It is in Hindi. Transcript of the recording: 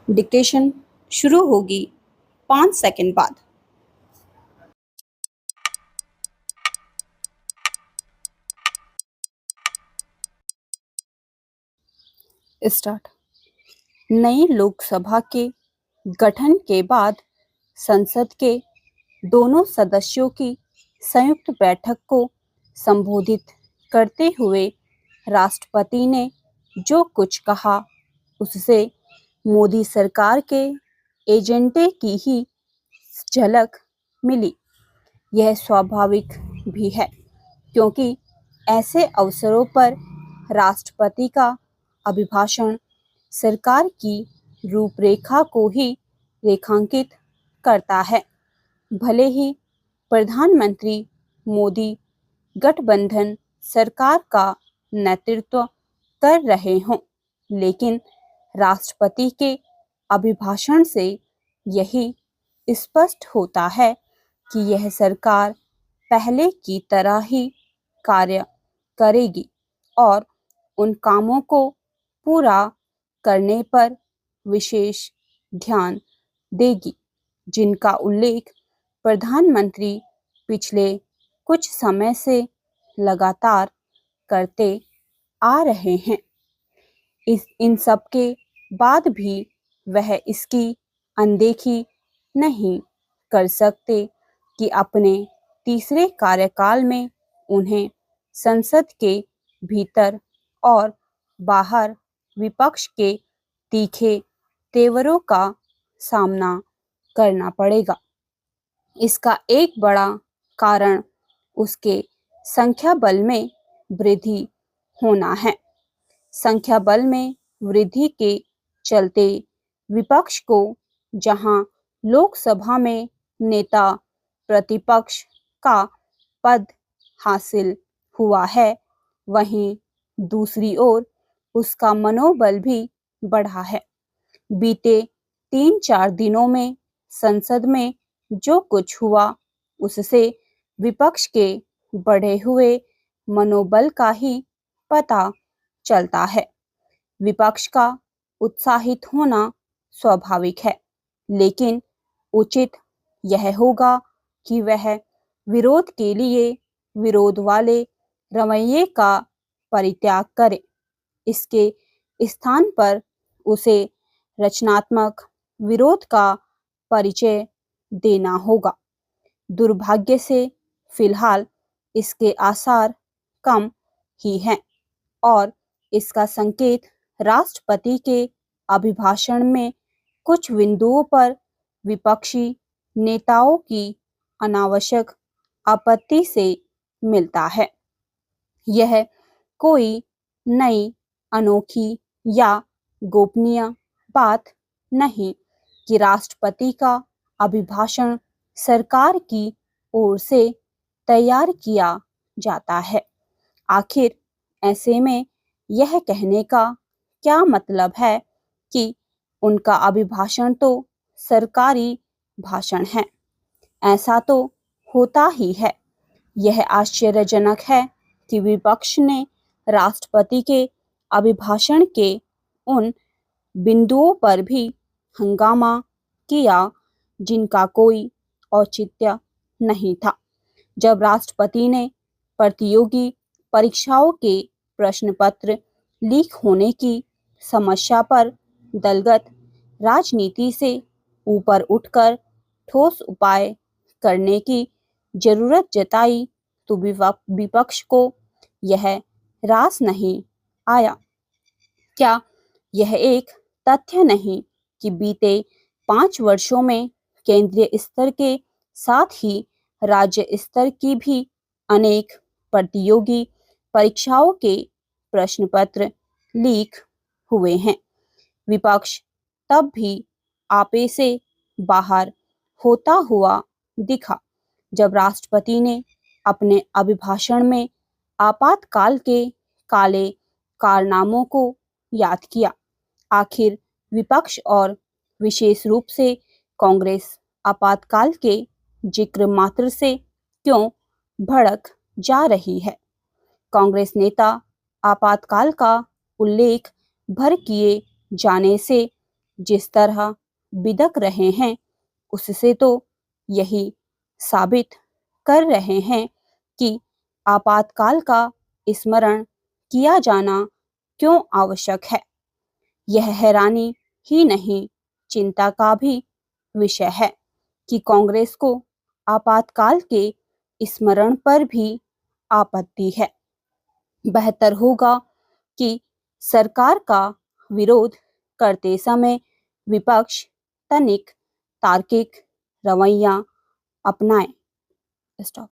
डिक्टेशन शुरू होगी 5 सेकंड बाद। स्टार्ट। नई लोकसभा के गठन के बाद संसद के दोनों सदस्यों की संयुक्त बैठक को संबोधित करते हुए राष्ट्रपति ने जो कुछ कहा उससे मोदी सरकार के एजेंडे की ही झलक मिली। यह स्वाभाविक भी है क्योंकि ऐसे अवसरों पर राष्ट्रपति का अभिभाषण सरकार की रूपरेखा को ही रेखांकित करता है। भले ही प्रधानमंत्री मोदी गठबंधन सरकार का नेतृत्व कर रहे हों, लेकिन राष्ट्रपति के अभिभाषण से यही स्पष्ट होता है कि यह सरकार पहले की तरह ही कार्य करेगी और उन कामों को पूरा करने पर विशेष ध्यान देगी जिनका उल्लेख प्रधानमंत्री पिछले कुछ समय से लगातार करते आ रहे हैं। इन सब के बाद भी वह इसकी अनदेखी नहीं कर सकते कि अपने तीसरे कार्यकाल में उन्हें संसद के भीतर और बाहर विपक्ष के तीखे तेवरों का सामना करना पड़ेगा। इसका एक बड़ा कारण उसके संख्या बल में वृद्धि होना है। संख्या बल में वृद्धि के चलते विपक्ष को जहां लोकसभा में नेता प्रतिपक्ष का पद हासिल हुआ है, वहीं दूसरी ओर उसका मनोबल भी बढ़ा है। बीते 3-4 दिनों में संसद में जो कुछ हुआ उससे विपक्ष के बढ़े हुए मनोबल का ही पता चलता है। विपक्ष का उत्साहित होना स्वाभाविक है, लेकिन उचित यह होगा कि वह विरोध के लिए विरोध वाले रवैये का परित्याग करे। इसके स्थान पर उसे रचनात्मक विरोध का परिचय देना होगा। दुर्भाग्य से फिलहाल इसके आसार कम ही हैं और इसका संकेत राष्ट्रपति के अभिभाषण में कुछ बिंदुओं पर विपक्षी नेताओं की अनावश्यक आपत्ति से मिलता है। यह कोई नई, अनोखी या गोपनीय बात नहीं कि राष्ट्रपति का अभिभाषण सरकार की ओर से तैयार किया जाता है। आखिर ऐसे में यह कहने का क्या मतलब है कि उनका अभिभाषण तो सरकारी भाषण है? ऐसा तो होता ही है। यह आश्चर्यजनक है कि विपक्ष ने राष्ट्रपति के अभिभाषण के उन बिंदुओं पर भी हंगामा किया जिनका कोई औचित्य नहीं था। जब राष्ट्रपति ने प्रतियोगी परीक्षाओं के प्रश्न पत्र लीक होने की समस्या पर दलगत राजनीति से ऊपर उठकर ठोस उपाय करने की जरूरत जताई तो विपक्ष को यह रास नहीं आया। क्या यह एक तथ्य नहीं कि बीते 5 वर्षों में केंद्रीय स्तर के साथ ही राज्य स्तर की भी अनेक प्रतियोगी परीक्षाओं के प्रश्न पत्र लीक हुए हैं। विपक्ष तब भी आपे से बाहर होता हुआ दिखा जब राष्ट्रपति ने अपने अभिभाषण में आपातकाल के काले कारनामों को याद किया। आखिर विपक्ष और विशेष रूप से कांग्रेस आपातकाल के जिक्र मात्र से क्यों भड़क जा रही है? कांग्रेस नेता आपातकाल का उल्लेख भर किए जाने से जिस तरह बिदक रहे हैं उससे तो यही साबित कर रहे हैं कि आपातकाल का स्मरण किया जाना क्यों आवश्यक है। यह हैरानी ही नहीं, चिंता का भी विषय है कि कांग्रेस को आपातकाल के स्मरण पर भी आपत्ति है। बेहतर होगा कि सरकार का विरोध करते समय विपक्ष तनिक तार्किक रवैया अपनाए। स्टॉप।